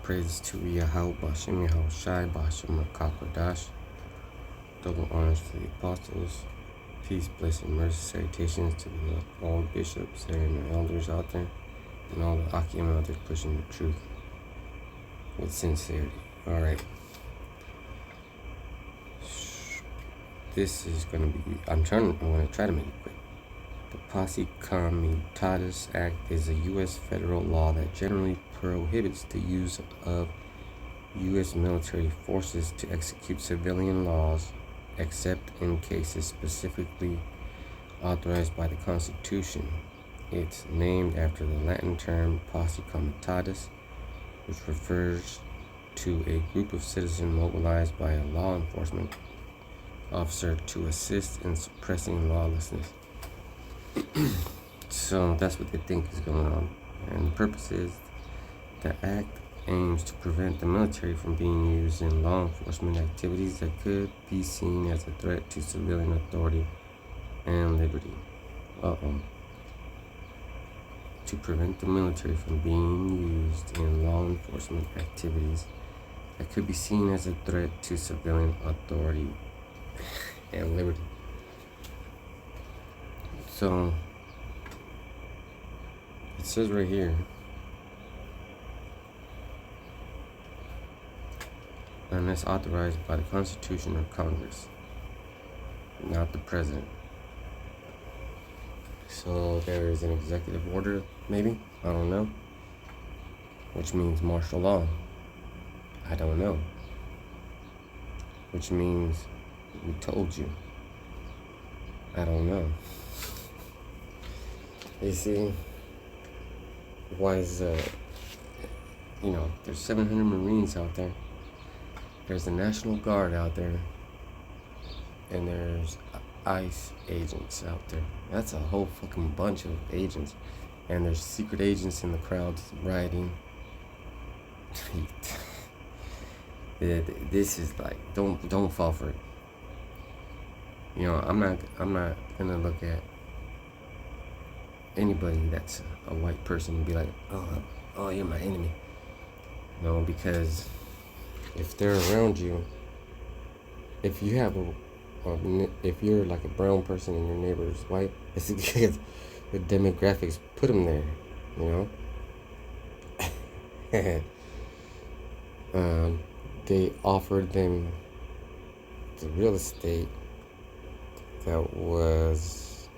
praises to Yahweh, Bashem Yahushai, Bashem Rakakadash. Double honors to the apostles. Peace, blessing, mercy, salutations to all the bishops and the elders out there, and all the Akim out there pushing the truth with sincerity. Alright. This is going to be, I'm going to try to make it quick. The Posse Comatatis Act is a U.S. federal law that generally prohibits the use of U.S. military forces to execute civilian laws, except in cases specifically authorized by the Constitution. It's named after the Latin term Posse comatatis, which refers to a group of citizens mobilized by a law enforcement officer to assist in suppressing lawlessness. So that's what they think is going on. And the purpose is the act aims to prevent the military from being used in law enforcement activities that could be seen as a threat to civilian authority and liberty. To prevent the military from being used in law enforcement activities that could be seen as a threat to civilian authority and liberty. So it says right here, unless authorized by the Constitution or Congress, not the President. So there is an executive order, maybe, I don't know, which means martial law. I don't know. Which means we told you. I don't know. You see, why is there's 700 Marines out there. There's the National Guard out there, and there's ICE agents out there. That's a whole fucking bunch of agents, and there's secret agents in the crowd rioting. This is like, don't fall for it. I'm not gonna look at anybody that's a white person and be like, oh, you're my enemy. No, because if they're around you, if you have if you're like a brown person and your neighbor is white, it's because the demographics put them there, they offered them the real estate that was,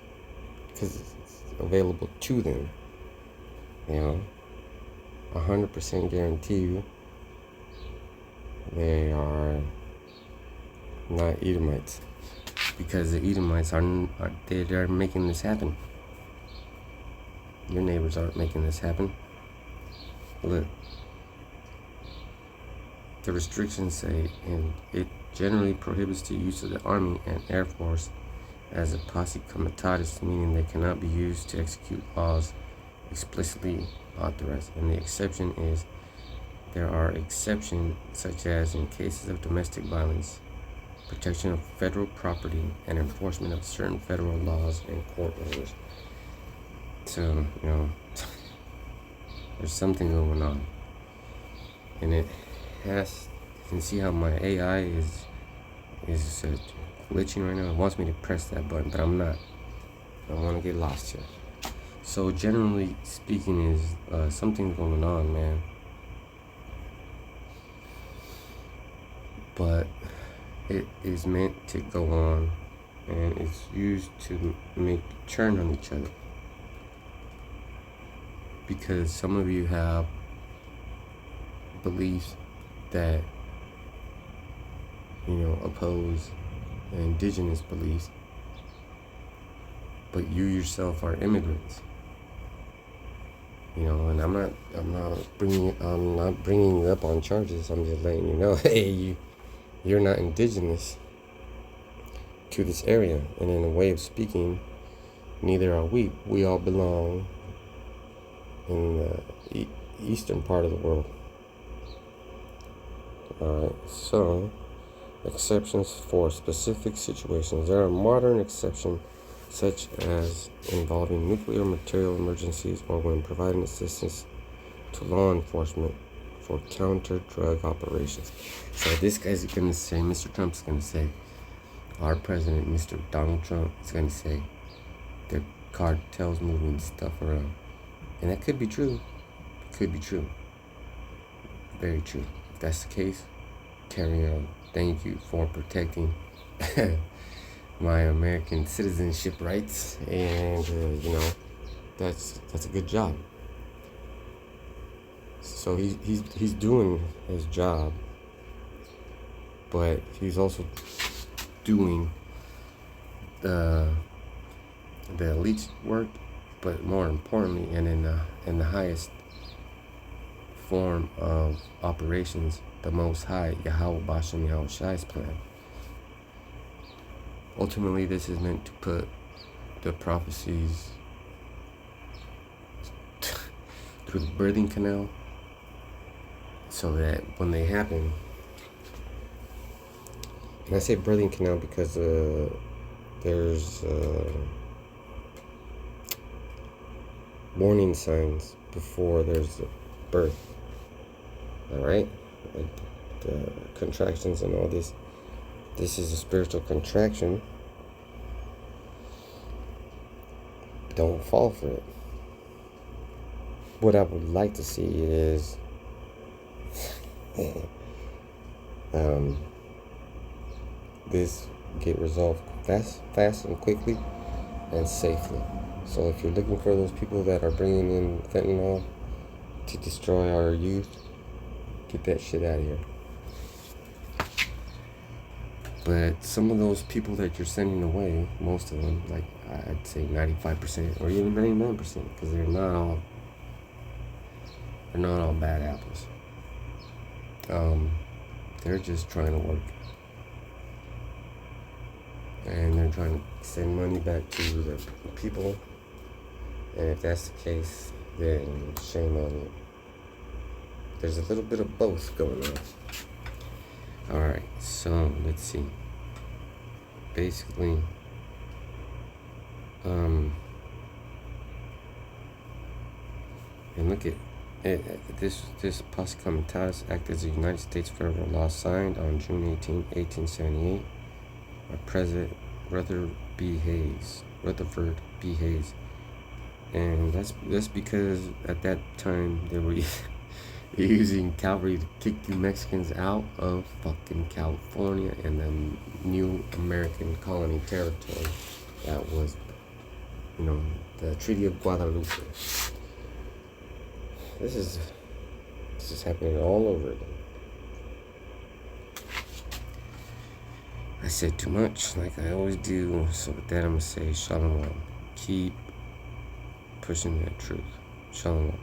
because it's available to them, 100% guarantee you they are not Edomites, because the Edomites they're making this happen. Your neighbors aren't making this happen. Look, the restrictions say, and it generally prohibits the use of the Army and Air Force as a posse comatatis, meaning they cannot be used to execute laws explicitly authorized. And the exception is, there are exceptions such as in cases of domestic violence, protection of federal property, and enforcement of certain federal laws and court orders. So, there's something going on. And it has, you can see how my AI is glitching right now. It wants me to press that button, but I'm not. I don't want to get lost here. So generally speaking, is something going on, man. But it is meant to go on, and it's used to make turn on each other. Because some of you have beliefs that, oppose the indigenous beliefs, but you yourself are immigrants. And I'm not bringing you up on charges. I'm just letting you know, hey, you're not indigenous to this area, and in a way of speaking, neither are we. We all belong in the eastern part of the world. Alright, so exceptions for specific situations. There are modern exceptions such as involving nuclear material emergencies or when providing assistance to law enforcement. for counter-drug operations. So this guy's gonna say, Mr. Trump's gonna say, our president, Mr. Donald Trump, is gonna say, the cartels moving stuff around. And that could be true. Could be true. Very true. If that's the case, carry on. Thank you for protecting my American citizenship rights, and that's a good job. So he's doing his job, but he's also doing the elite work, but more importantly, and in the highest form of operations, the Most High, Yahweh Bashem Yahweh Shai's plan. Ultimately, this is meant to put the prophecies through the birthing canal, so that when they happen, and I say birthing canal because there's warning signs before there's a birth. All right, like the contractions and all this. This is a spiritual contraction. Don't fall for it. What I would like to see is this get resolved fast and quickly and safely. So if you're looking for those people that are bringing in fentanyl to destroy our youth, get that shit out of here. But some of those people that you're sending away, most of them, like I'd say 95% or even 99%, because they're not all bad apples. They're just trying to work, and they're trying to send money back to the people. And if that's the case, then shame on you. There's a little bit of both going on. Alright, so let's see. Basically, and look at this Posse comatatis Act as a United States federal law signed on June 18, 1878 by President Rutherford B. Hayes. And that's because at that time they were using cavalry to kick the Mexicans out of fucking California and the new American colony territory that was, the Treaty of Guadalupe. This is happening all over again. I said too much, like I always do. So with that, I'm gonna say shalom. Keep pushing that truth. Shalom.